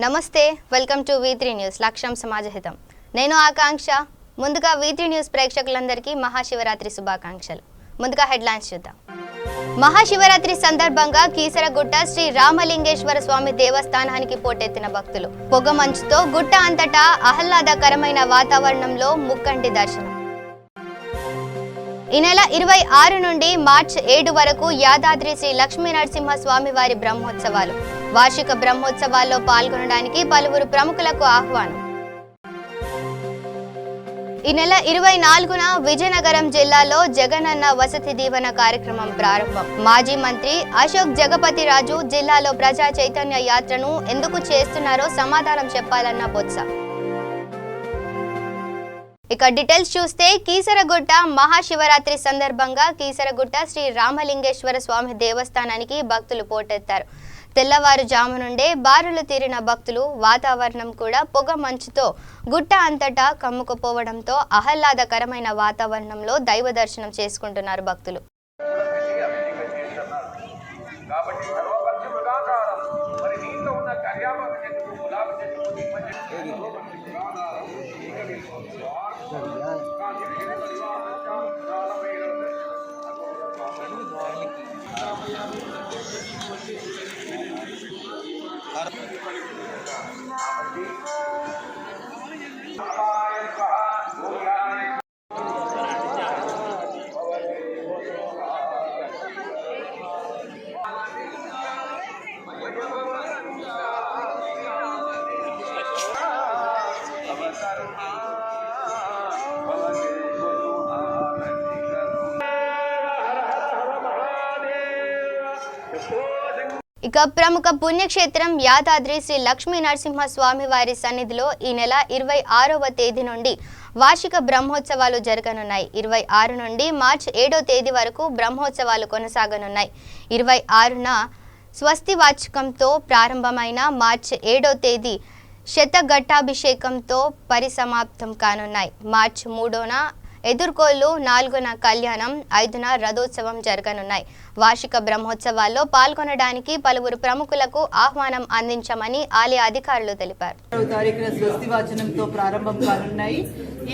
నమస్తే, welcome to V3 news. లక్ష్యం సమాజహితం. నేను ఆకాంక్ష. ముందుగా V3 న్యూస్ ప్రేక్షకులందరికీ మహాశివరాత్రి శుభాకాంక్షలు. ముందుగా హెడ్లైన్స్ చూద్దాం. మహాశివరాత్రి సందర్భంగా కీసరగుట్ట శ్రీ రామలింగేశ్వర స్వామి దేవస్థానానికి పోటెత్తిన భక్తులు. పొగమంచుతో గుట్ట అంతటా ఆహ్లాదకరమైన వాతావరణంలో ముక్కంటి దర్శనం. ఈ నెల 26 నుండి మార్చి 7 వరకు యాదాద్రి శ్రీ లక్ష్మీ నరసింహ స్వామి వారి బ్రహ్మోత్సవాలు. వార్షిక బ్రహ్మోత్సవాల్లో పాల్గొనడానికి పలువురు ప్రముఖులకు ఆహ్వానం. ఈ నెల 24న విజయనగరం జిల్లాలో జగనన్న వసతి దీవెన కార్యక్రమం ప్రారంభం. మాజీ మంత్రి అశోక్ జగపతిరాజు జిల్లాలో ప్రజా చైతన్య యాత్రను ఎందుకు చేస్తున్నారో సమాధానం చెప్పాలన్న బొత్స. ఇక డీటెయిల్స్ చూస్తే, కీసరగుట్ట మహాశివరాత్రి సందర్భంగా కీసరగుట్ట శ్రీ రామలింగేశ్వర స్వామి దేవస్థానానికి భక్తులు పోటెత్తారు. తెల్లవారుజాము నుండే బారులు తీరిన భక్తులు. వాతావరణం కూడా పొగ మంచుతో గుట్ట అంతటా కమ్ముకుపోవడంతో ఆహ్లాదకరమైన వాతావరణంలో దైవ దర్శనం చేసుకుంటున్నారు భక్తులు. ఇక ప్రముఖ పుణ్యక్షేత్రం యాదాద్రి శ్రీ లక్ష్మీ నరసింహ స్వామి వారి సన్నిధిలో ఈ నెల 26వ తేదీ నుండి వార్షిక బ్రహ్మోత్సవాలు జరగనున్నాయి. 26 నుండి మార్చి 7వ తేదీ వరకు బ్రహ్మోత్సవాలు కొనసాగనున్నాయి. 26న స్వస్తి వాచకంతో ప్రారంభమైన మార్చి 7వ తేదీ శతఘట్టాభిషేకంతో పరిసమాప్తం కానున్నాయి. మార్చి 3న ఎదుర్కోళ్లు, 4న కళ్యాణం, 5న రథోత్సవం జరగనున్నాయి. వార్షిక బ్రహ్మోత్సవాల్లో పాల్గొనడానికి పలువురు ప్రముఖులకు ఆహ్వానం అందించామని ఆలయ అధికారులు తెలిపారు. 6వ తారీఖున స్వస్తి వాచనంతో ప్రారంభం కానున్నాయి.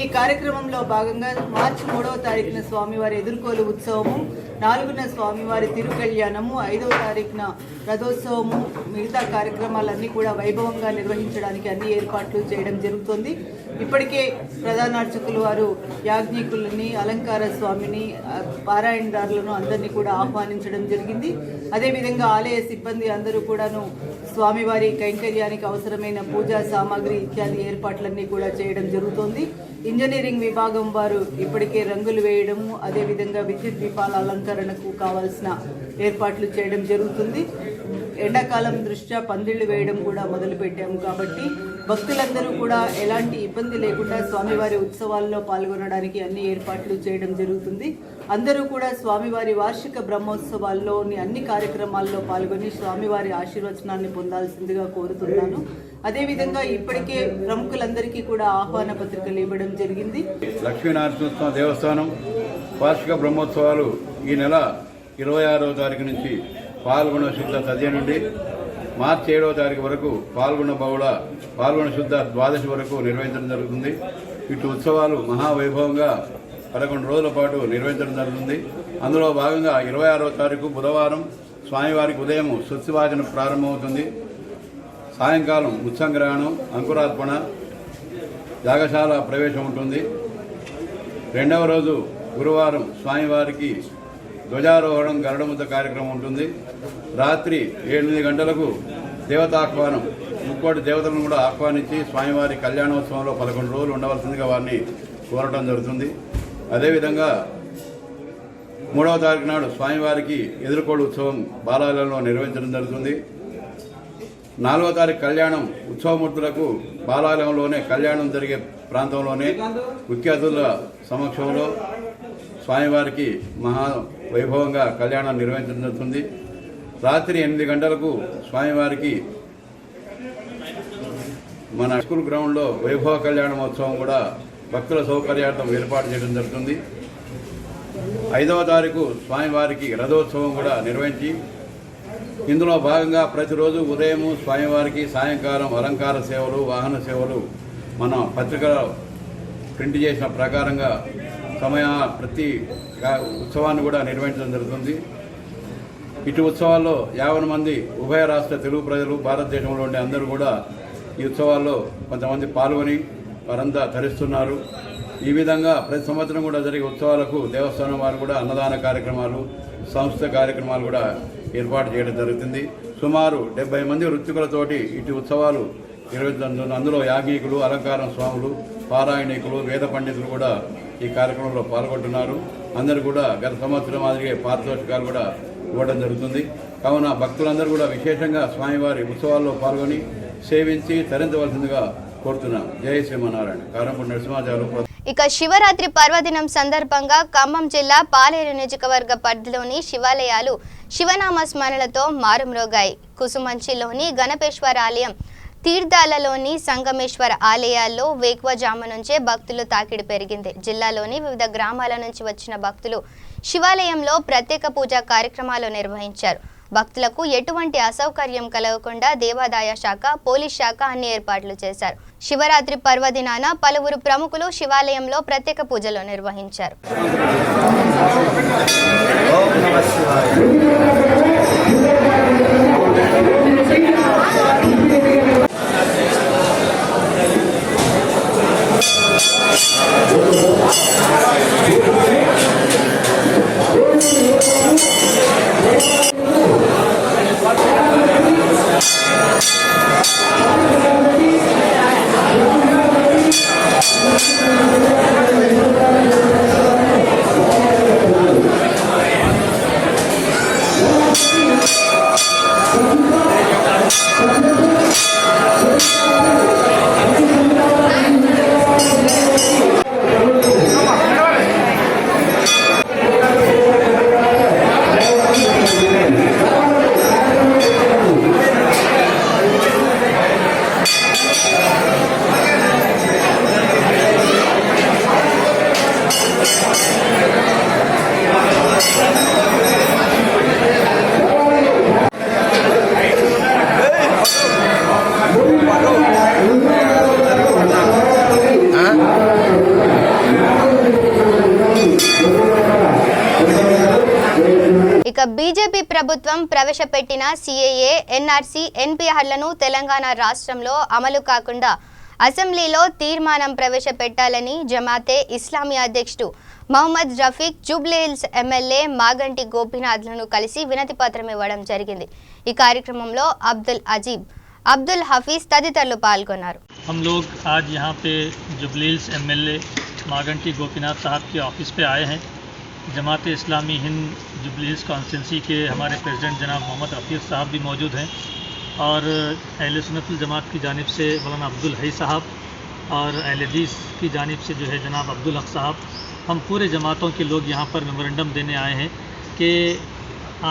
ఈ కార్యక్రమంలో భాగంగా మార్చి 3వ తారీఖున స్వామివారి ఎదుర్కోలు ఉత్సవము, 4న స్వామివారి తిరుకళ్యాణము, 5వ తారీఖున రథోత్సవము, మిగతా కార్యక్రమాలన్నీ కూడా వైభవంగా నిర్వహించడానికి అన్ని ఏర్పాట్లు చేయడం జరుగుతుంది. ఇప్పటికే ప్రధాన అర్చకులు వారు యాజ్ఞికులని, అలంకార స్వామిని, పారాయణదారులను అందరినీ కూడా ఆహ్వానించడం జరిగింది. అదేవిధంగా ఆలయ సిబ్బంది అందరూ కూడాను స్వామివారి కైంకర్యానికి అవసరమైన పూజా సామాగ్రి ఇత్యాది ఏర్పాట్లన్నీ కూడా చేయడం జరుగుతోంది. ఇంజనీరింగ్ విభాగం వారు ఇప్పటికే రంగులు వేయడము, అదేవిధంగా విద్యుత్ దీపాల అలంకరణకు కావాల్సిన ఏర్పాట్లు చేయడం జరుగుతుంది. ఎండాకాలం దృష్ట్యా పందిళ్లు వేయడం కూడా మొదలు పెట్టాము. కాబట్టి భక్తులందరూ కూడా ఎలాంటి ఇబ్బంది లేకుండా స్వామివారి ఉత్సవాల్లో పాల్గొనడానికి అన్ని ఏర్పాట్లు చేయడం జరుగుతుంది. అందరూ కూడా స్వామివారి వార్షిక బ్రహ్మోత్సవాల్లోని అన్ని కార్యక్రమాల్లో పాల్గొని స్వామివారి ఆశీర్వచనాన్ని పొందాల్సిందిగా కోరుతున్నాను. అదేవిధంగా ఇప్పటికే ప్రముఖులందరికీ కూడా ఆహ్వాన పత్రికలు ఇవ్వడం జరిగింది. లక్ష్మీనరసింహ దేవస్థానం వార్షిక బ్రహ్మోత్సవాలు ఈ నెల 26వ తారీఖు నుంచి పాల్గొన శుద్ధ తదియ నుండి మార్చి 7వ తారీఖు వరకు పాల్గొన శుద్ధ ద్వాదశి వరకు నిర్వహించడం జరుగుతుంది. ఇటు ఉత్సవాలు మహావైభవంగా 11 రోజుల పాటు నిర్వహించడం జరుగుతుంది. అందులో భాగంగా 26వ తారీఖు బుధవారం స్వామివారికి ఉదయం స్వస్తివాచనం ప్రారంభమవుతుంది. సాయంకాలం ఉత్సంగ్రహణం, అంకురార్పణ, యాగశాల ప్రవేశం ఉంటుంది. 2వ రోజు గురువారం స్వామివారికి ధ్వజారోహణం, గరుడముద్ద కార్యక్రమం ఉంటుంది. రాత్రి 8 గంటలకు దేవతాహ్వానం, 30 దేవతలను కూడా ఆహ్వానించి స్వామివారి కళ్యాణోత్సవంలో 11 రోజులు ఉండవలసిందిగా వారిని కోరటం జరుగుతుంది. అదేవిధంగా 3వ తారీఖు నాడు స్వామివారికి ఎదుర్కోడు ఉత్సవం బాలాలయంలో నిర్వహించడం జరుగుతుంది. 4వ తారీఖు కళ్యాణం ఉత్సవమూర్తులకు బాలాలయంలోనే కళ్యాణం జరిగే ప్రాంతంలోనే ముఖ్య అతిథుల సమక్షంలో స్వామివారికి మహా వైభవంగా కళ్యాణం నిర్వహించడం జరుగుతుంది. రాత్రి 8 గంటలకు స్వామివారికి మన స్కూల్ గ్రౌండ్లో వైభవ కళ్యాణ మహోత్సవం కూడా భక్తుల సౌకర్యార్థం ఏర్పాటు చేయడం జరుగుతుంది. 5వ తారీఖు స్వామివారికి రథోత్సవం కూడా నిర్వహించి ఇందులో భాగంగా ప్రతిరోజు ఉదయం స్వామివారికి, సాయంకాలం అలంకార సేవలు, వాహన సేవలు మన పత్రికలో ప్రింట్ చేసిన ప్రకారంగా ప్రతి ఉత్సవాన్ని కూడా నిర్వహించడం జరుగుతుంది. ఇటు ఉత్సవాల్లో 50 మంది ఉభయ రాష్ట్ర తెలుగు ప్రజలు, భారతదేశంలో ఉండే అందరూ కూడా ఈ ఉత్సవాల్లో కొంతమంది పాల్గొని వారంతా తరిస్తున్నారు. ఈ విధంగా ప్రతి సంవత్సరం కూడా జరిగే ఉత్సవాలకు దేవస్థానం వారు కూడా అన్నదాన కార్యక్రమాలు, సంస్థ కార్యక్రమాలు కూడా ఏర్పాటు చేయడం జరుగుతుంది. సుమారు 70 మంది వృత్తికులతోటి ఇటు ఉత్సవాలు నిర్వహించడం. అందులో యాజ్ఞికులు, అలంకారం స్వాములు, పారాయణికులు, వేద పండితులు కూడా ఈ కార్యక్రమంలో పాల్గొంటున్నారు. అందరూ కూడా గత సంవత్సరం మాదిరిగా పారితోషికాలు కూడా ఇవ్వడం జరుగుతుంది. కావున భక్తులందరూ కూడా విశేషంగా స్వామివారి ఉత్సవాల్లో పాల్గొని సేవించి తరించవలసిందిగా కోరుతున్నాం. జయ శ్రీమన్నారాయణ. కారంపూడి నరసింహాచార్యులు. ఇక శివరాత్రి పర్వదినం సందర్భంగా ఖమ్మం జిల్లా పాలేరు నియోజకవర్గ పరిధిలోని శివాలయాలు శివనామ స్మరణలతో మారుమ్రోగాయి. కుసుమంచిలోని గణపేశ్వర ఆలయం, తీర్థాలలోని సంగమేశ్వర ఆలయాల్లో వేకువజాము నుంచే భక్తులు తాకిడి పెరిగింది. జిల్లాలోని వివిధ గ్రామాల నుంచి వచ్చిన భక్తులు శివాలయంలో ప్రత్యేక పూజా కార్యక్రమాలు నిర్వహించారు. భక్తులకు ఎటువంటి అసౌకర్యం కలగకుండా దేవాదాయ శాఖ, పోలీస్ శాఖ అన్ని ఏర్పాట్లు చేశారు. శివరాత్రి పర్వదినాన పలువురు ప్రముఖులు శివాలయంలో ప్రత్యేక పూజలు నిర్వహించారు. ఇక బీజేపీ ప్రభుత్వం ప్రవేశపెట్టిన సిఏఏ, ఎన్ఆర్సీ, ఎన్పీఆర్లను తెలంగాణ రాష్ట్రంలో అమలు కాకుండా అసెంబ్లీలో తీర్మానం ప్రవేశపెట్టాలని జమాతే ఇస్లామీ అధ్యక్షుడు మహమ్మద్ రఫీక్ జూబ్లీహిల్స్ ఎమ్మెల్యే మాగంటి గోపీనాథ్లను కలిసి వినతి పత్రం ఇవ్వడం జరిగింది. ఈ కార్యక్రమంలో అబ్దుల్ అజీబ్, అబ్దుల్ హఫీజ్ తదితరులు పాల్గొన్నారు. हम लोग आज यहाँ पे जुबलीहिल्स एमएलए मागंटी गोपीनाथ साहब के ऑफिस पे आए हैं। जमात इस्लामी हिंद जुबलीहिल्स कॉन्स्टिट्यूंसी के हमारे प्रेसिडेंट जनाब मोहम्मद रफ़ीक साहब भी मौजूद हैं और अहले सुन्नतुल जमात की जानिब से मौलाना अब्दुल हई साहब और अहले हदीस की जानिब से जो है जनाब अब्दुल हक साहब, हम पूरे जमातों के लोग यहाँ पर मेमोरेंडम देने आए हैं कि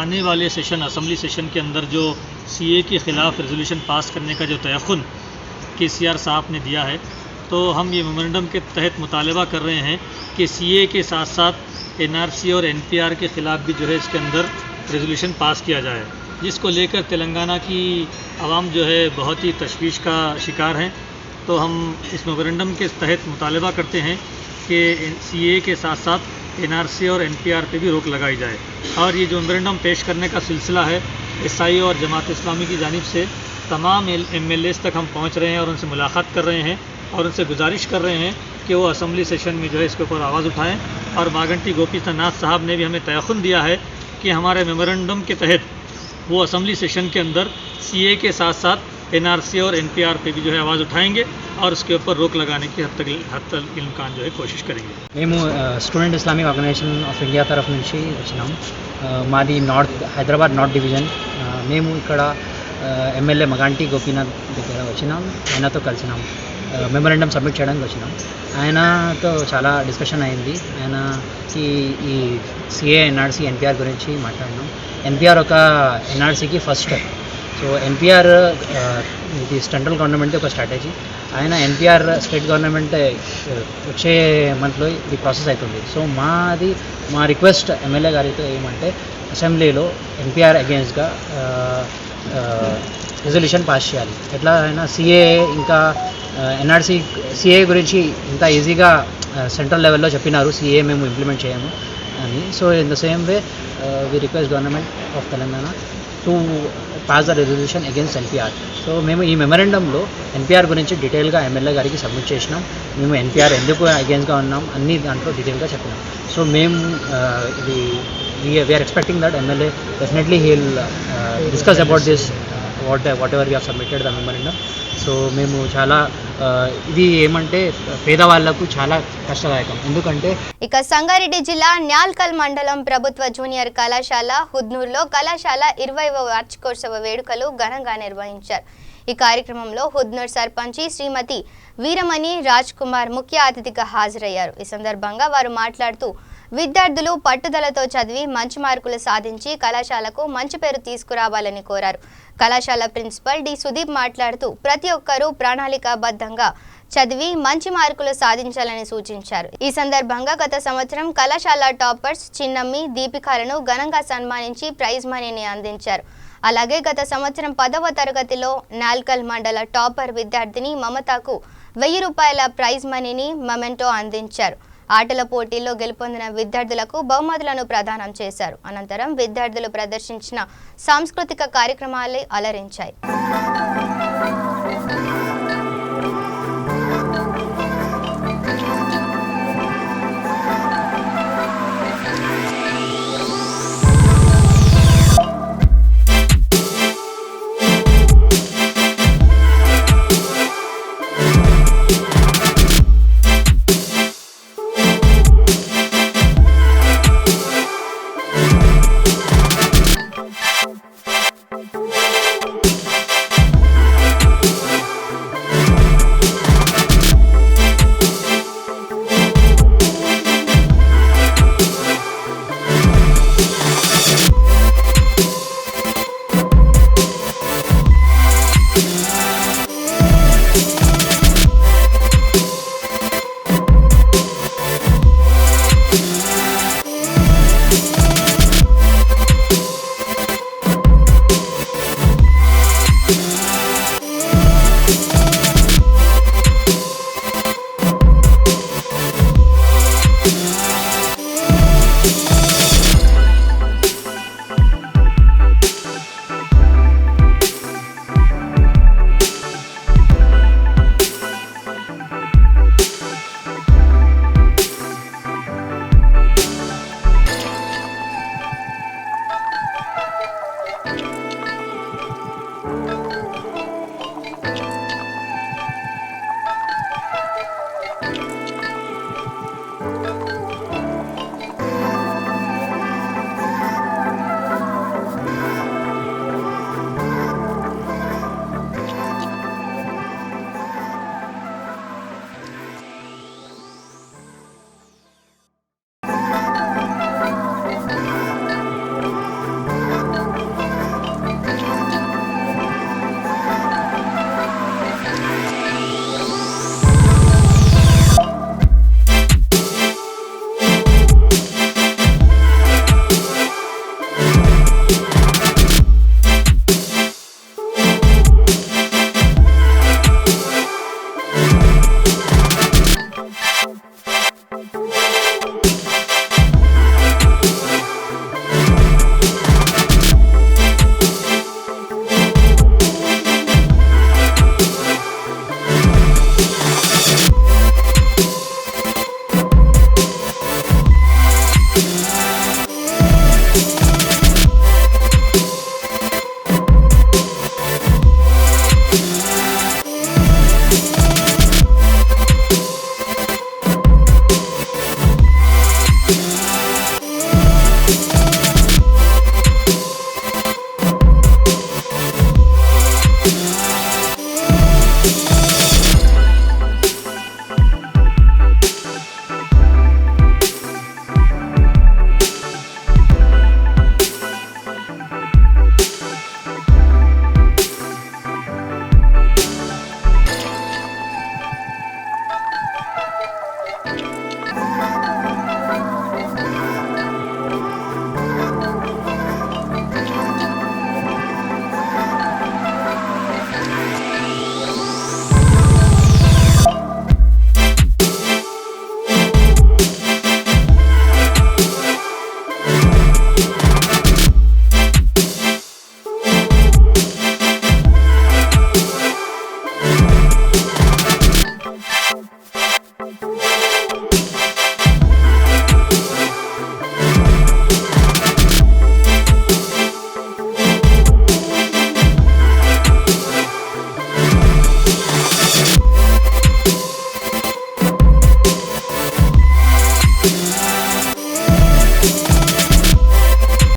आने वाले सेशन, असम्बली सेशन के अंदर जो सीए के ख़िलाफ़ रेजोल्यूशन पास करने का जो तयख़ुन KCR साहब ने दिया है, तो हम ये मेमोरेंडम के तहत मुतालबा कर रहे हैं कि सीए के साथ साथ NRC और NPR के ख़िलाफ़ भी जो है इसके अंदर रेजोल्यूशन पास किया जाए, जिसको लेकर तेलंगाना की आवाम जो है बहुत ही तशवीश का शिकार है। तो हम इस मेमोरेंडम के तहत मुतालबा करते हैं कि सीए के साथ साथ NRC और NPR पे भी रोक लगाई जाए। और ये जो मेमोरेंडम पेश करने का सिलसिला है, ईसाई और जमात इस्लामी की जानिब से तमाम MLAs तक हम पहुँच रहे हैं और उनसे मुलाकात कर रहे हैं और उनसे गुजारिश कर रहे हैं कि वो असम्बली सेशन में जो है इसके ऊपर आवाज़ उठाएं। और मागंटी गोपीनाथ साहब ने भी हमें तयख़ुन दिया है कि हमारे मेमोरेंडम के तहत वो असम्बली सेशन के अंदर CA के साथ साथ NRC और NPR पे भी जो है आवाज़ उठाएंगे और उसके ऊपर रोक लगाने की हद तक इम्कान जो है कोशिश करेंगे। మేము student Islamic organisation of India తరఫు నుంచి వచ్చినాం. మాది హైదరాబాద్ నార్త్ డివిజన్. మేము ఇక్కడ ఎమ్మెల్యే మగాంటి గోపీనాథ్ దగ్గర వచ్చినాం, ఆయనతో కలిసినాం, మెమోరెండం సబ్మిట్ చేయడానికి వచ్చినాం. ఆయనతో చాలా డిస్కషన్ అయింది. ఆయనకి ఈ CA, NRC, NPR గురించి మాట్లాడినాం. NPR ఒక NRCకి ఫస్ట్ స్టెప్. సో NPR ఇది సెంట్రల్ గవర్నమెంట్ ఒక స్ట్రాటజీ. ఆయన ఎన్పిఆర్ స్టేట్ గవర్నమెంట్ వచ్చే మంత్లో ఇది ప్రాసెస్ అవుతుంది. సో మా రిక్వెస్ట్ ఎమ్మెల్యే గారితో ఏమంటే అసెంబ్లీలో ఎన్పిఆర్ అగేన్స్ట్గా రెజల్యూషన్ పాస్ చేయాలి. ఎట్లా అయినా సిఏ ఇంకా ఎన్ఆర్సీ సిఏ గురించి ఇంత ఈజీగా సెంట్రల్ లెవెల్లో చెప్పినారు, సిఏ మేము ఇంప్లిమెంట్ చేయము అని. So in the same way we request government of Telangana to pass the resolution against NPR. సో మేము ఈ మెమరెండంలో ఎన్పిఆర్ గురించి డీటెయిల్గా ఎమ్మెల్యే గారికి సబ్మిట్ చేసినాం. మేము ఎన్పిఆర్ ఎందుకు అగేన్స్ట్గా ఉన్నాం అన్ని దాంట్లో డీటెయిల్గా చెప్పినాం. సో మేము ఇది we're expecting that MLA definitely he'll discuss about this whatever we have submitted the memorandum. So మేము చాలా ఇది ఏమంటే పేదవాళ్లకు చాలా కష్టదాయకం. ఎందుకంటే ఇక సంగారెడ్డి జిల్లా న్యాల్కల్ మండలం ప్రభుత్వ జూనియర్ కళాశాల హుద్నూర్లో కళాశాల 20వ వార్షికోత్సవ వేడుకలు ఘనంగా నిర్వహించారు. ఈ కార్యక్రమంలో హుద్నూర్ సర్పంచి శ్రీమతి వీరమణి రాజ్ కుమార్ ముఖ్య అతిథిగా హాజరయ్యారు. ఈ సందర్భంగా వారు మాట్లాడుతూ విద్యార్థులు పట్టుదలతో చదివి మంచి మార్కులు సాధించి కళాశాలకు మంచి పేరు తీసుకురావాలని కోరారు. కళాశాల ప్రిన్సిపల్ డి సుదీప్ మాట్లాడుతూ ప్రతి ఒక్కరూ ప్రణాళికాబద్ధంగా చదివి మంచి మార్కులు సాధించాలని సూచించారు. ఈ సందర్భంగా గత సంవత్సరం కళాశాల టాపర్స్ చిన్నమ్మి దీపికాలను ఘనంగా సన్మానించి ప్రైజ్ మనీని అందించారు. అలాగే గత సంవత్సరం 10వ తరగతిలో నాల్కల్ మండల టాపర్ విద్యార్థిని మమతకు 1000 రూపాయల ప్రైజ్ మనీని మొమెంటో అందించారు. ఆటల పోటీల్లో గెలుపొందిన విద్యార్థులకు బహుమతులను ప్రదానం చేశారు. అనంతరం విద్యార్థులు ప్రదర్శించిన సాంస్కృతిక కార్యక్రమాలు అలరించాయి.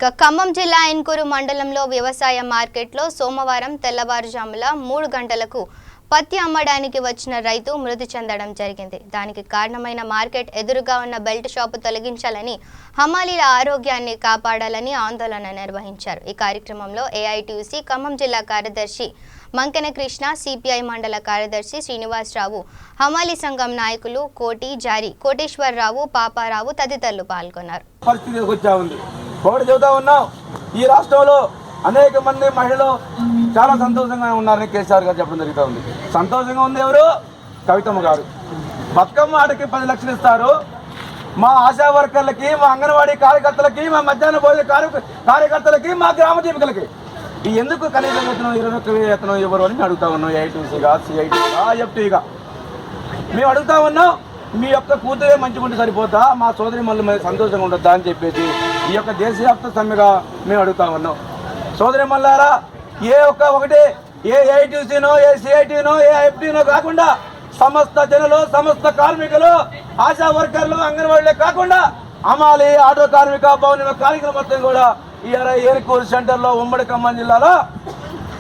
ఇక ఖమ్మం జిల్లా ఎన్కూరు మండలంలో వ్యవసాయ మార్కెట్లో సోమవారం తెల్లవారుజాముల 3 గంటలకు పత్తి అమ్మడానికి వచ్చిన రైతు మృతి చెందడం జరిగింది. దానికి కారణమైన మార్కెట్ ఎదురుగా ఉన్న బెల్ట్ షాపు తొలగించాలని, హమాలీల ఆరోగ్యాన్ని కాపాడాలని ఆందోళన నిర్వహించారు. ఈ కార్యక్రమంలో ఏఐటీయూసీ ఖమ్మం జిల్లా కార్యదర్శి మంకెన కృష్ణ, సిపిఐ మండల కార్యదర్శి శ్రీనివాసరావు, హమాలీ సంఘం నాయకులు కోటి జారి, కోటేశ్వరరావు, పాపారావు తదితరులు పాల్గొన్నారు. ఈ రాష్ట్రంలో అనేక మంది మహిళలు చాలా సంతోషంగా ఉన్నారని కేసీఆర్ గారు చెప్పడం జరుగుతూ ఉంది. సంతోషంగా ఉంది ఎవరు? కవితమ్మ గారు. బతుకమ్మ ఆటకి 10 లక్షలు ఇస్తారు. మా ఆశా వర్కర్లకి, మా అంగన్వాడీ కార్యకర్తలకి, మా మధ్యాహ్న భోజన కార్యకర్తలకి, మా గ్రామ దీపికలకి ఎందుకు కనీస వేతనం 21,000 వేతనం ఇవ్వరు అని అడుగుతా ఉన్నాం. ఏఐటీసీగా, సిఐటీగా, ఎఫ్టీగా మేము అడుగుతా ఉన్నాం. మీ యొక్క కూతురే మంచిగుంటే సరిపోతా, మా సోదరి మళ్ళీ సంతోషంగా ఉండొద్దా అని చెప్పేసి ఈ యొక్క దేశవ్యాప్త సమ్మెగా మేము అడుగుతా ఉన్నాం. సోదరి మల్లారా, ఒకటి ఏ ఏఐటీసీనో, ఏ సిఐటీనో, ఏ ఎఫ్టీనో కాకుండా సమస్త జనులు, సమస్త కార్మికులు, ఆశా వర్కర్లు, అంగన్వాడీలే కాకుండా అమాలి, ఆటో కార్మిక, భవన కార్మికుల మొత్తం కూడా ఈ ఏర్కూరు సెంటర్లో ఉమ్మడి ఖమ్మం జిల్లాలో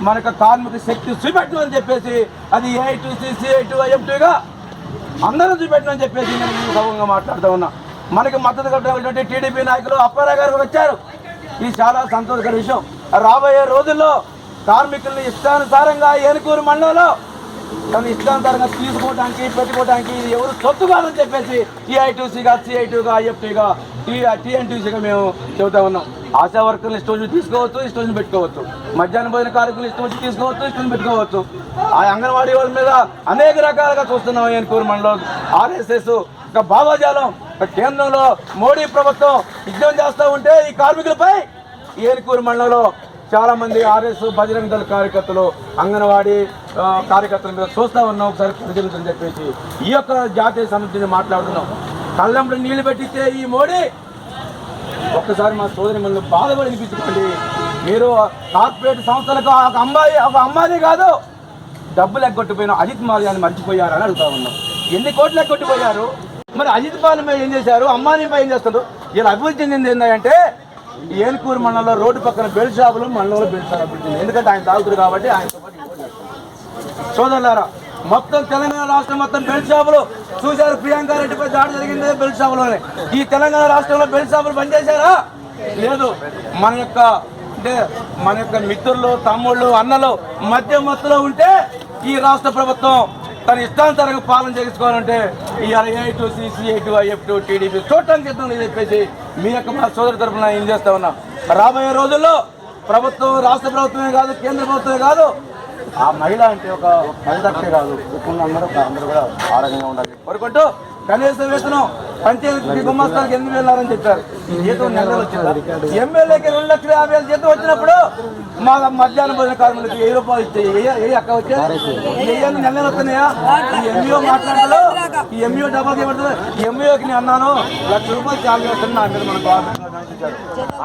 మనకు కార్మిక శక్తి చూపెట్టమని చెప్పేసి అది ఏఐటీసీ, సిఐటీ, ఎఫ్టీగా అందరూ చూపెట్టమని చెప్పేసి నేను సౌకంగా మాట్లాడుతూ ఉన్నా. మనకి మద్దతు కట్టినటువంటి టీడీపీ నాయకులు అప్పారావు గారు వచ్చారు. ఇది చాలా సంతోషకర విషయం. రాబోయే రోజుల్లో కార్మికుల్ని ఇష్టానుసారంగా ఏనుకూరు మండలంలో తను ఇష్టానుసారంగా తీసుకోవడానికి, పెట్టుకోవడానికి ఎవరు సొత్తు కాదని చెప్పేసి ఏఐటీసీగా, సిఐటీగా, ఐఎఫ్టీగా, టీఎన్టీసీగా మేము చెబుతా ఉన్నాం. ఆశా వర్కర్లు ఇష్టం వచ్చి తీసుకోవచ్చు, ఇష్టం వచ్చి పెట్టుకోవచ్చు. మధ్యాహ్న భోజన కార్మికులు ఇష్టం వచ్చి తీసుకోవచ్చు, ఇష్టం పెట్టుకోవచ్చు. ఆ అంగన్వాడీ వాళ్ళ మీద అనేక రకాలుగా చూస్తున్నాం. ఏనుకూరు మండలం ఆర్ఎస్ఎస్ భావజాలం కేంద్రంలో మోడీ ప్రభుత్వం యుద్ధం చేస్తూ ఉంటే ఈ కార్మికులపై ఏనుకూరు మండలంలో చాలా మంది ఆర్ఎస్, బజరంగ దళ కార్యకర్తలు, అంగన్వాడీ కార్యకర్తల మీద చూస్తూ ఉన్నాం. ఒకసారి పరిశీలించని చెప్పేసి ఈ యొక్క జాతీయ సమితిని మాట్లాడుతున్నాం. కళ్ళంలో నీళ్లు పెట్టిస్తే ఈ మోడీ ఒక్కసారి మా సోదరి మళ్ళీ బాధపడి వినిపించుకోండి. మీరు కార్పొరేట్ సంస్థలకు ఒక అమ్మాయి కాదు, డబ్బులు ఎగ్గొట్టిపోయిన అజిత్ మాల్యాన్ని మర్చిపోయారని అడుగుతా ఉన్నాం. ఎన్ని కోట్లు ఎగ్గొట్టిపోయారు? మరి అజిత్ పాలన ఏం చేశారు? అమ్మాయిపై ఏం చేస్తారు? ఇలా అభివృద్ధి చెందింది ఏంటంటే ఏనుకూరు మండలంలో రోడ్డు పక్కన బెల్ట్ షాపులు, మండలంలో బెల్ట్ షాప్ అభివృద్ధి చెందింది. ఎందుకంటే ఆయన తాగుతారు కాబట్టి. ఆయనతో పాటు సోదరులారా, మొత్తం తెలంగాణ రాష్ట్రం మొత్తం బెల్ట్ షాపులు చూశారు. ప్రియాంక రెడ్డిపై దాడి జరిగింది బెల్ట్ షాపులోనే. ఈ తెలంగాణ రాష్ట్రంలో బెల్ట్ షాపులు పనిచేశారా? లేదు. మన యొక్క మిత్రులు, తమ్ముళ్ళు, అన్నలు మధ్యమత్తులో ఉంటే ఈ రాష్ట్ర ప్రభుత్వం తన ఇష్టానుసారంగా పాలన చేసుకోవాలంటే ఈ ఏఐటీసీ, సిఐటీ, ఐఎఫ్టీ, టీడీపీ చూడటానికి సిద్ధం చెప్పేసి మీ యొక్క మా సోదరు తరఫున ఏం చేస్తా ఉన్నా. రాబోయే రోజుల్లో ప్రభుత్వం, రాష్ట్ర ప్రభుత్వమే కాదు, కేంద్ర ప్రభుత్వమే కాదు, ఆ మహిళ అంటే ఒక మహిళకే కాదు, అందరూ కూడా ఆరోగ్యంగా ఉండాలి కోరుకుంటూ కనీస వేతనం పంచాయతీ గుమ్మస్తానికి 8,000 చెప్పారు. జీతం నెలలు వచ్చింది. ఎమ్మెల్యేకి 2,50,000 జీతం వచ్చినప్పుడు మా మధ్యాహ్న భోజన కార్మికులకి 1000 రూపాయలు ఇస్తే అక్క వచ్చేది నెలలు వస్తున్నాయా? ఈ ఎంఈఓ మాట్లాడతాడు. ఈ ఎంఈఓ డబ్బులు ఏమంటారు? ఎంఈఓకి నేను అన్నాను 1,00,000 రూపాయలు చాలా వస్తుంది. నా మీద మన గవర్నమెంట్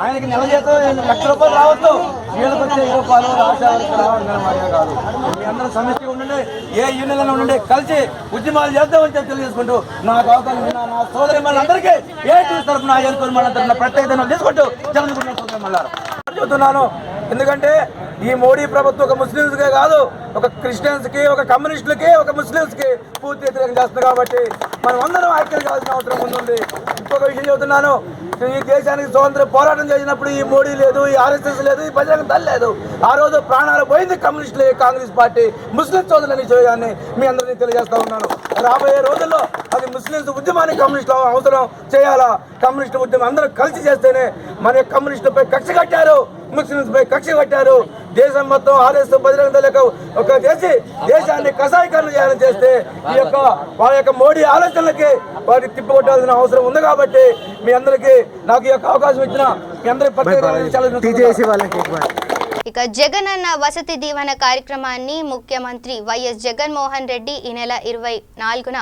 ఆయనకి నెల జీతం 1,00,000 రూపాయలు రావచ్చు. వీళ్ళకి వచ్చే 10 రూపాయలు రాశారు కాదు. మీ అందరూ సమస్యగా ఉండండి, ఏ యూనియన్లో ఉండండి, కలిసి ఉద్యమాలు చేద్దామని చెప్పి తెలియజేసుకుంటూ నాకు అవకాశం నా సోదరి మళ్ళందరికీ ఏఐటీసీ తరఫున, ఏనుకూరు మండలం తరఫున ప్రత్యేకత తీసుకుంటూ జరుగుతున్న సోదరి మళ్ళారు చెబుతున్నాను. ఎందుకంటే ఈ మోడీ ప్రభుత్వం ఒక ముస్లింస్కే కాదు, ఒక క్రిస్టియన్స్కి, ఒక కమ్యూనిస్టులకి, ఒక ముస్లింస్కి పూర్తి వ్యతిరేకం చేస్తుంది. కాబట్టి మనం అందరం ఐక్యం కావాల్సిన అవసరం ఉంది. ఇంకొక విషయం చెబుతున్నాను. ఈ దేశానికి స్వతంత్ర పోరాటం చేసినప్పుడు ఈ మోడీ లేదు, ఈ ఆర్ఎస్ఎస్ లేదు, ఈ బజరంగ దళ్ లేదు. ఆ రోజు ప్రాణాలు పోయింది కమ్యూనిస్టులు, కాంగ్రెస్ పార్టీ, ముస్లిం సోదరులని చేయడాన్ని మీ అందరినీ తెలియజేస్తా ఉన్నాను. రాబోయే రోజుల్లో అది ముస్లింస్ ఉద్యమానికి కమ్యూనిస్టులు అవసరం చేయాలా. కమ్యూనిస్టు ఉద్యమం అందరూ కలిసి చేస్తేనే మన కమ్యూనిస్టులపై కక్ష కట్టారు, ముస్లింస్పై కక్ష కట్టారు. దేశం మొత్తం ఆర్ఎస్, బజరంగ దళ ఒక దేశాన్ని కషాయీకరణ చేయాలని చేస్తే ఈ యొక్క వాళ్ళ యొక్క మోడీ ఆలోచనలకి వారికి తిప్పికొట్టాల్సిన అవసరం ఉంది. కాబట్టి మీ అందరికీ నాకు ఈ యొక్క అవకాశం ఇచ్చిన మీ అందరికీ ఇక జగనన్న వసతి దీవెన కార్యక్రమాన్ని ముఖ్యమంత్రి వైఎస్ జగన్మోహన్ రెడ్డి ఈ నెల 24న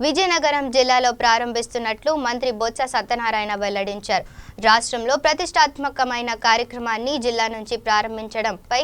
విజయనగరం జిల్లాలో ప్రారంభిస్తున్నట్లు మంత్రి బొత్స సత్యనారాయణ వెల్లడించారు. రాష్ట్రంలో ప్రతిష్టాత్మకమైన కార్యక్రమాన్ని జిల్లా నుంచి ప్రారంభించడంపై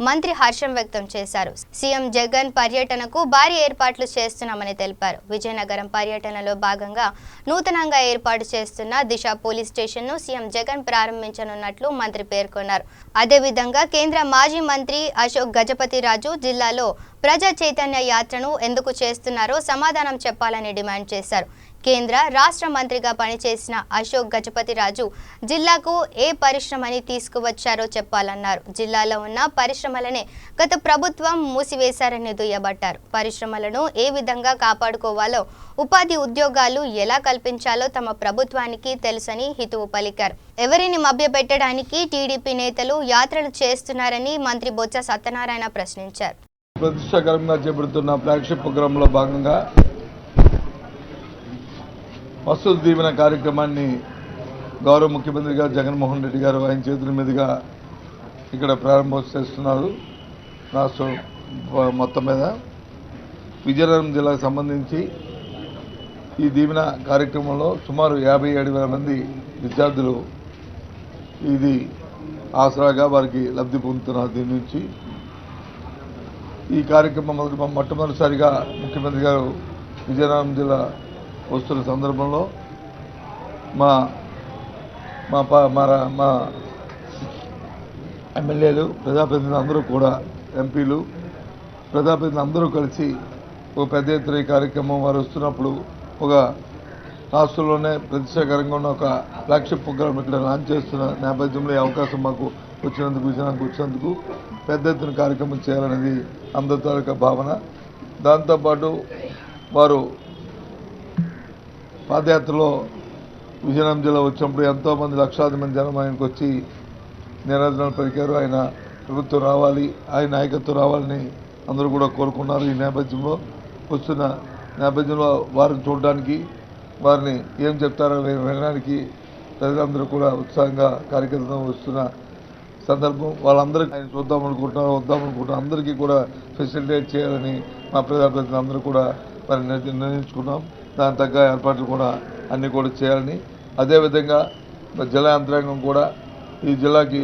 మంత్రి హర్షం వ్యక్తం చేశారు. సీఎం జగన్ పర్యటనకు భారీ ఏర్పాట్లు చేస్తున్నామని తెలిపారు. విజయనగరం పర్యటనలో భాగంగా నూతనంగా ఏర్పాటు చేస్తున్న దిశ పోలీస్ స్టేషన్ను సీఎం జగన్ ప్రారంభించనున్నట్లు మంత్రి పేర్కొన్నారు. అదేవిధంగా కేంద్ర మాజీ మంత్రి అశోక్ గజపతిరాజు జిల్లాలో ప్రజా చైతన్య యాత్రను ఎందుకు చేస్తున్నారో సమాధానం చెప్పాలని డిమాండ్ చేశారు. కేంద్ర రాష్ట్ర మంత్రిగా పనిచేసిన అశోక్ గజపతిరాజు జిల్లాకు ఏ పరిశ్రమని తీసుకువచ్చారో చెప్పాలన్నారు. జిల్లాలో ఉన్న పరిశ్రమలనే గత ప్రభుత్వం మూసివేశారని దుయ్యబట్టారు. పరిశ్రమలను ఏ విధంగా కాపాడుకోవాలో, ఉపాధి ఉద్యోగాలు ఎలా కల్పించాలో తమ ప్రభుత్వానికి తెలుసని హితవు పలికారు. ఎవరిని మభ్యపెట్టడానికి టీడీపీ నేతలు యాత్రలు చేస్తున్నారని మంత్రి బొత్స సత్యనారాయణ ప్రశ్నించారు. ప్రతిష్టాకరంగా చేపడుతున్న ఫ్లాగ్షిప్ ప్రోగ్రాంలో భాగంగా వసతి దీవెన కార్యక్రమాన్ని గౌరవ ముఖ్యమంత్రి గారు జగన్మోహన్ రెడ్డి గారు ఆయన చేతుల మీదుగా ఇక్కడ ప్రారంభోత్సవం చేస్తున్నారు. రాష్ట్రం మొత్తం మీద విజయనగరం జిల్లాకు సంబంధించి ఈ దీవెన కార్యక్రమంలో సుమారు 57,000 మంది విద్యార్థులు ఇది ఆసరాగా వారికి లబ్ధి పొందుతున్నారు. దీని నుంచి ఈ కార్యక్రమం మొట్టమొదటిసారిగా ముఖ్యమంత్రి గారు విజయనగరం జిల్లా వస్తున్న సందర్భంలో మా ఎమ్మెల్యేలు, ప్రజాప్రతినిధులు అందరూ కూడా, ఎంపీలు, ప్రజాప్రతినిధులు అందరూ కలిసి ఒక పెద్ద ఎత్తున ఈ కార్యక్రమం వారు వస్తున్నప్పుడు ఒక రాష్ట్రంలోనే ప్రతిష్టాకరంగా ఉన్న ఒక ఫ్లాగ్షిప్ ప్రోగ్రాం ఇక్కడ లాంచ్ చేస్తున్న నేపథ్యంలో ఈ అవకాశం మాకు వచ్చినందుకు పెద్ద ఎత్తున కార్యక్రమం చేయాలనేది అందరి తాలూకా భావన. దాంతోపాటు వారు పాదయాత్రలో విజయనగరం జిల్లా వచ్చినప్పుడు ఎంతోమంది లక్షలాది మంది జనం ఆయనకు వచ్చి నిరాదరణ పలికారు. ఆయన ప్రభుత్వం రావాలి, ఆయన నాయకత్వం రావాలని అందరూ కూడా కోరుకున్నారు. ఈ నేపథ్యంలో వస్తున్న నేపథ్యంలో వారిని చూడడానికి, వారిని ఏం చెప్తారో వినడానికి ప్రజలందరూ కూడా ఉత్సాహంగా కార్యక్రమం వస్తున్న సందర్భం. వాళ్ళందరికీ ఆయన వద్దామనుకుంటున్నారు అందరికీ కూడా ఫెసిలిటేట్ చేయాలని మా ప్రజాప్రతినిధులు అందరూ కూడా మరి నిర్ణయించుకున్నాం. దాని తగ్గ ఏర్పాట్లు కూడా అన్నీ కూడా చేయాలని, అదేవిధంగా జిల్లా యంత్రాంగం కూడా ఈ జిల్లాకి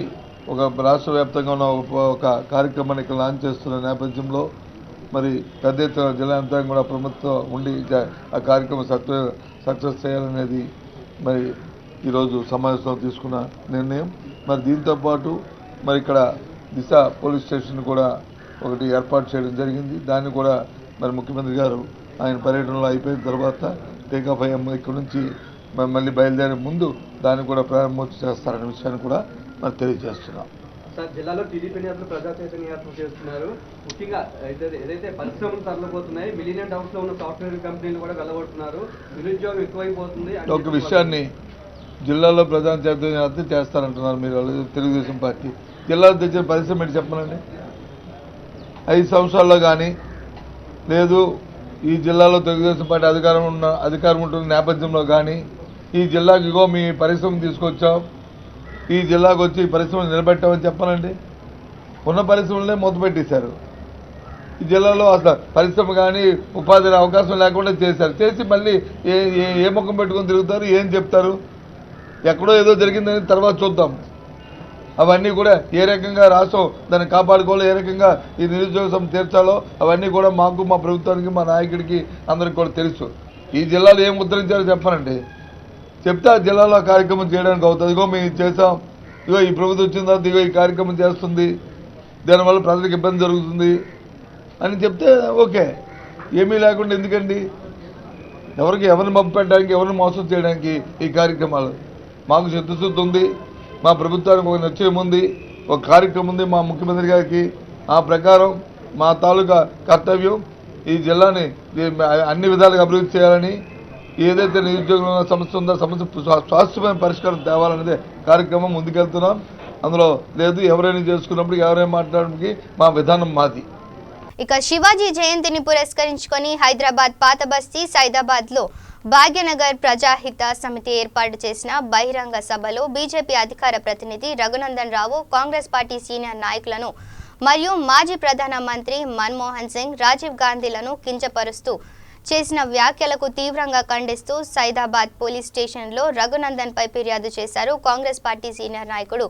ఒక రాష్ట్ర వ్యాప్తంగా ఉన్న ఒక కార్యక్రమాన్ని ఇక్కడ లాంచ్ చేస్తున్న నేపథ్యంలో మరి పెద్ద ఎత్తున జిల్లా యంత్రాంగం కూడా ప్రభుత్వం ఉండి ఆ కార్యక్రమం సక్సెస్ చేయాలనేది మరి ఈరోజు సమావేశంలో తీసుకున్న నిర్ణయం. మరి దీంతోపాటు మరి ఇక్కడ దిశ పోలీస్ స్టేషన్ కూడా ఒకటి ఏర్పాటు చేయడం జరిగింది. దాన్ని కూడా మరి ముఖ్యమంత్రి గారు ఆయన పర్యటనలో అయిపోయిన తర్వాత టేకాఫ్ అయ్యాము ఇక్కడ నుంచి మళ్ళీ బయలుదేరే ముందు దాన్ని కూడా ప్రారంభోత్సవం చేస్తారనే విషయాన్ని కూడా మరి తెలియజేస్తున్నాం. సార్, జిల్లాలో టీడీపీ నేతలు ప్రజా చైతన్య యాత్ర చేస్తున్నారు. ముఖ్యంగా ఏదైతే పరిశ్రమలు తరలిపోతున్నాయి, మిలియన్ హౌస్లో ఉన్న సాఫ్ట్వేర్ కంపెనీలు కూడా వెళ్ళగొడుతున్నారు, నిరుద్యోగం ఎక్కువైపోతుంది. ఒక విషయాన్ని జిల్లాలో ప్రజా చైతన్య యాత్ర చేస్తారంటున్నారు మీరు, తెలుగుదేశం పార్టీ. జిల్లాలో తెచ్చిన పరిశ్రమ ఏంటి చెప్పనండి? 5 సంవత్సరాల్లో కానీ లేదు ఈ జిల్లాలో తెలుగుదేశం పార్టీ అధికారం ఉంటున్న నేపథ్యంలో కానీ ఈ జిల్లాకి ఇగో మీ పరిశ్రమ తీసుకొచ్చాం, ఈ జిల్లాకు వచ్చి పరిశ్రమలు నిలబెట్టామని చెప్పనండి. ఉన్న పరిశ్రమలనే మొదలుపెట్టేశారు. ఈ జిల్లాలో అసలు పరిశ్రమ కానీ ఉపాధి అవకాశం లేకుండా చేశారు. చేసి మళ్ళీ ఏ ముఖం పెట్టుకొని తిరుగుతారు, ఏం చెప్తారు? ఎక్కడో ఏదో జరిగిందని తర్వాత చూద్దాం. అవన్నీ కూడా ఏ రకంగా రాష్ట్రం దాన్ని కాపాడుకోవాలో, ఏ రకంగా ఈ నిరుద్యోగం తీర్చాలో అవన్నీ కూడా మాకు, మా ప్రభుత్వానికి, మా నాయకుడికి అందరికి కూడా తెలుసు. ఈ జిల్లాలో ఏం ముద్రించారో చెప్పనండి. చెప్తే ఆ జిల్లాలో కార్యక్రమం చేయడానికి అవుతుంది. ఇగో మేము చేసాం, ఇగో ఈ ప్రభుత్వం వచ్చిన తర్వాత ఇగో ఈ కార్యక్రమం చేస్తుంది, దానివల్ల ప్రజలకు ఇబ్బంది జరుగుతుంది అని చెప్తే ఓకే. ఏమీ లేకుండా ఎందుకండి? ఎవరిని మబ్బు పెట్టడానికి, ఎవరిని మోసం చేయడానికి ఈ కార్యక్రమాలు? మాకు చిత్తశుద్ధి ఉంది, మా ప్రభుత్వానికి ఒక నిశ్చయం ఉంది, ఒక కార్యక్రమం ఉంది మా ముఖ్యమంత్రి గారికి. ఆ ప్రకారం మా తాలూకా కర్తవ్యం ఈ జిల్లాని అన్ని విధాలుగా అభివృద్ధి చేయాలని, ఏదైతే నిరుద్యోగంలో సమస్య ఉందో సమస్య శాశ్వతమైన పరిష్కారం తేవాలనేదే కార్యక్రమం ముందుకెళ్తున్నాం. అందులో లేదు ఎవరైనా చేసుకున్నప్పుడు, ఎవరైనా మాట్లాడడానికి మా విధానం మాది. ఇక శివాజీ జయంతిని పురస్కరించుకొని హైదరాబాద్ పాత బస్తీ సైదాబాద్లో భాగ్యనగర్ ప్రజాహిత సమితి ఏర్పాటు చేసిన బహిరంగ సభలో బీజేపీ అధికార ప్రతినిధి రఘునందన్ రావు కాంగ్రెస్ పార్టీ సీనియర్ నాయకులను మరియు మాజీ ప్రధాన మంత్రి మన్మోహన్ సింగ్, రాజీవ్ గాంధీలను కించపరుస్తూ చేసిన వ్యాఖ్యలకు తీవ్రంగా ఖండిస్తూ సైదాబాద్ పోలీస్ స్టేషన్లో రఘునందన్పై ఫిర్యాదు చేశారు కాంగ్రెస్ పార్టీ సీనియర్ నాయకుడు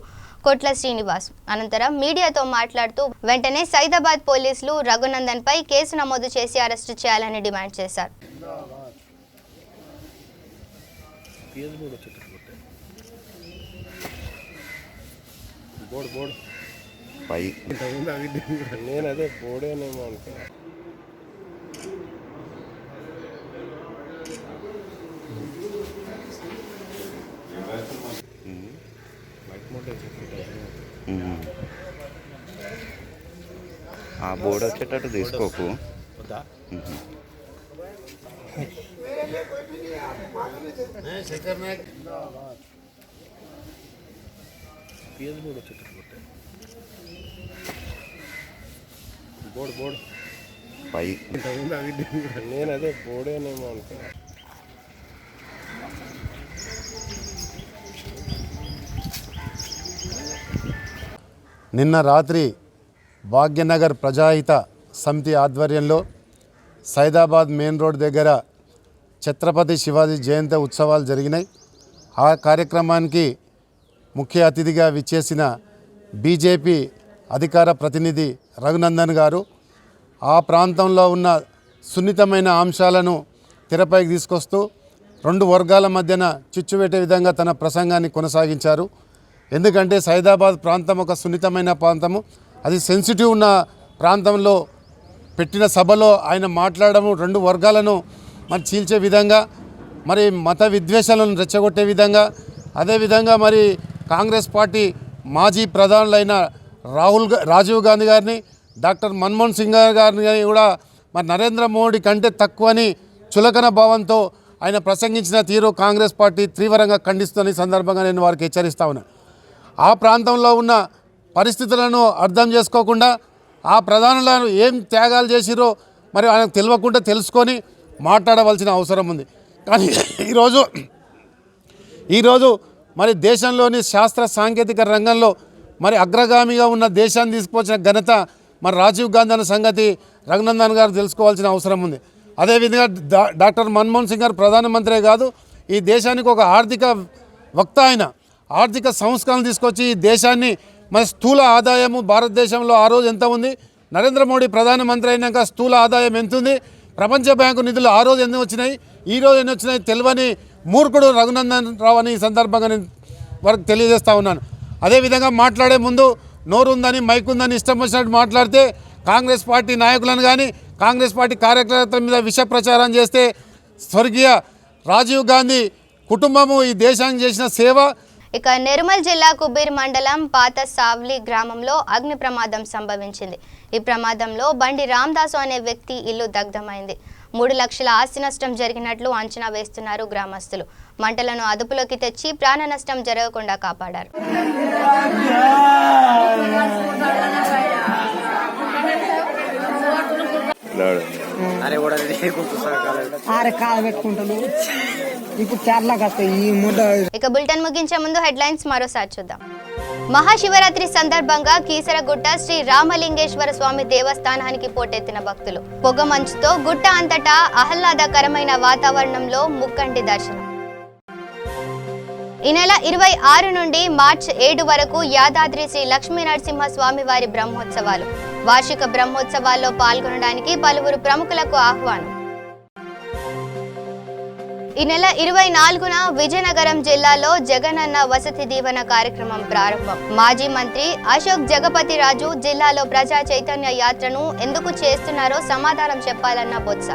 కొట్ల శ్రీనివాస్. అనంతరం మీడియాతో మాట్లాడుతూ వెంటనే సైదాబాద్ పోలీసులు రఘునందన్పై కేసు నమోదు చేసి అరెస్టు చేయాలని డిమాండ్ చేశారు. ఆ బోర్డు వచ్చేటట్టు తీసుకోకు. పై నేను అదే బోర్డేనేమో అనుకున్నా. నిన్న రాత్రి భాగ్యనగర్ ప్రజాహిత సమితి ఆధ్వర్యంలో సైదాబాద్ మెయిన్ రోడ్ దగ్గర ఛత్రపతి శివాజీ జయంతి ఉత్సవాలు జరిగినాయి. ఆ కార్యక్రమానికి ముఖ్య అతిథిగా విచ్చేసిన బీజేపీ అధికార ప్రతినిధి రఘునందన్ గారు ఆ ప్రాంతంలో ఉన్న సున్నితమైన అంశాలను తెరపైకి తీసుకొస్తూ రెండు వర్గాల మధ్యన చిచ్చు పెట్టే విధంగా తన ప్రసంగాన్ని కొనసాగించారు. ఎందుకంటే సైదాబాద్ ప్రాంతం ఒక సున్నితమైన ప్రాంతము, అది సెన్సిటివ్ ఉన్న ప్రాంతంలో పెట్టిన సభలో ఆయన మాట్లాడము రెండు వర్గాలను మరి చీల్చే విధంగా, మరి మత విద్వేషాలను రెచ్చగొట్టే విధంగా, అదేవిధంగా మరి కాంగ్రెస్ పార్టీ మాజీ ప్రధానులైన రాజీవ్ గాంధీ గారిని, డాక్టర్ మన్మోహన్ సింగ్ గారిని కూడా మరి నరేంద్ర మోడీ కంటే తక్కువని చులకన భావంతో ఆయన ప్రసంగించిన తీరు కాంగ్రెస్ పార్టీ తీవ్రంగా ఖండిస్తున్న ఈ సందర్భంగా నేను వారికి హెచ్చరిస్తా ఉన్నా. ఆ ప్రాంతంలో ఉన్న పరిస్థితులను అర్థం చేసుకోకుండా ఆ ప్రధానులను ఏం త్యాగాలు చేసిరో మరి ఆయనకు తెలియకుండా తెలుసుకొని మాట్లాడవలసిన అవసరం ఉంది. కానీ ఈరోజు మరి దేశంలోని శాస్త్ర సాంకేతిక రంగంలో మరి అగ్రగామిగా ఉన్న దేశాన్ని తీసుకువచ్చిన ఘనత మరి రాజీవ్ గాంధీ అనే సంగతి రఘునందన్ గారు తెలుసుకోవాల్సిన అవసరం ఉంది. అదేవిధంగా డాక్టర్ మన్మోహన్ సింగ్ గారు ప్రధానమంత్రే కాదు, ఈ దేశానికి ఒక ఆర్థిక వక్త, ఆయన ఆర్థిక సంస్కరణ తీసుకొచ్చి ఈ దేశాన్ని మరి స్థూల ఆదాయము భారతదేశంలో ఆ రోజు ఎంత ఉంది, నరేంద్ర మోడీ ప్రధానమంత్రి అయినాక స్థూల ఆదాయం ఎంత ఉంది, ప్రపంచ బ్యాంకు నిధులు ఆ రోజు ఎన్ని వచ్చినాయి, ఈ రోజు ఎన్ని వచ్చినాయి తెలియని మూర్ఖుడు రఘునందన్ రావు అని ఈ సందర్భంగా నేను వారికి తెలియజేస్తూ ఉన్నాను. అదేవిధంగా మాట్లాడే ముందు నోరు ఉందని మైక్ ఉందని ఇష్టం వచ్చినట్టు మాట్లాడితే కాంగ్రెస్ పార్టీ నాయకులను కానీ కాంగ్రెస్ పార్టీ కార్యకర్తల మీద విష ప్రచారం చేస్తే స్వర్గీయ రాజీవ్ గాంధీ కుటుంబము ఈ దేశానికి చేసిన సేవ. ఇక నిర్మల్ జిల్లా కుబీర్ మండలం పాత సావ్లి గ్రామంలో అగ్ని ప్రమాదం సంభవించింది. ఈ ప్రమాదంలో బండి రామదాసు అనే వ్యక్తి ఇల్లు దగ్ధమైంది. 3 లక్షల ఆస్తి నష్టం జరిగినట్లు అంచనా వేస్తున్నారు గ్రామస్తులు. మంటలను అదుపులోకి తెచ్చి ప్రాణ నష్టం జరగకుండా కాపాడారు. ఇక బులెటిన్ ముగించే ముందు హెడ్లైన్స్ మరోసారి చూద్దాం. మహాశివరాత్రి సందర్భంగా కీసరగుట్ట శ్రీ రామలింగేశ్వర స్వామి దేవస్థానానికి పోటెత్తిన భక్తులు. పొగమంచుతో గుట్ట అంతటా ఆహ్లాదకరమైన వాతావరణంలో ముక్కంటి దర్శనం. ఈ నెల 26 నుండి మార్చి 7 వరకు యాదాద్రి శ్రీ లక్ష్మీ నరసింహ స్వామి వారి బ్రహ్మోత్సవాలు. వార్షిక బ్రహ్మోత్సవాల్లో పాల్గొనడానికి పలువురు ప్రముఖులకు ఆహ్వానం. ఈ నెల 24న విజయనగరం జిల్లాలో జగనన్న వసతి దీవెన కార్యక్రమం ప్రారంభం. మాజీ మంత్రి అశోక్ జగపతి రాజు జిల్లాలో ప్రజా చైతన్య యాత్రను ఎందుకు చేస్తున్నారో సమాధానం చెప్పాలన్న బొత్స.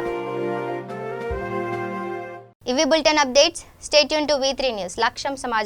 ఇవి bulletin updates. Stay tune to V3 news. లక్ష్యం సమాజ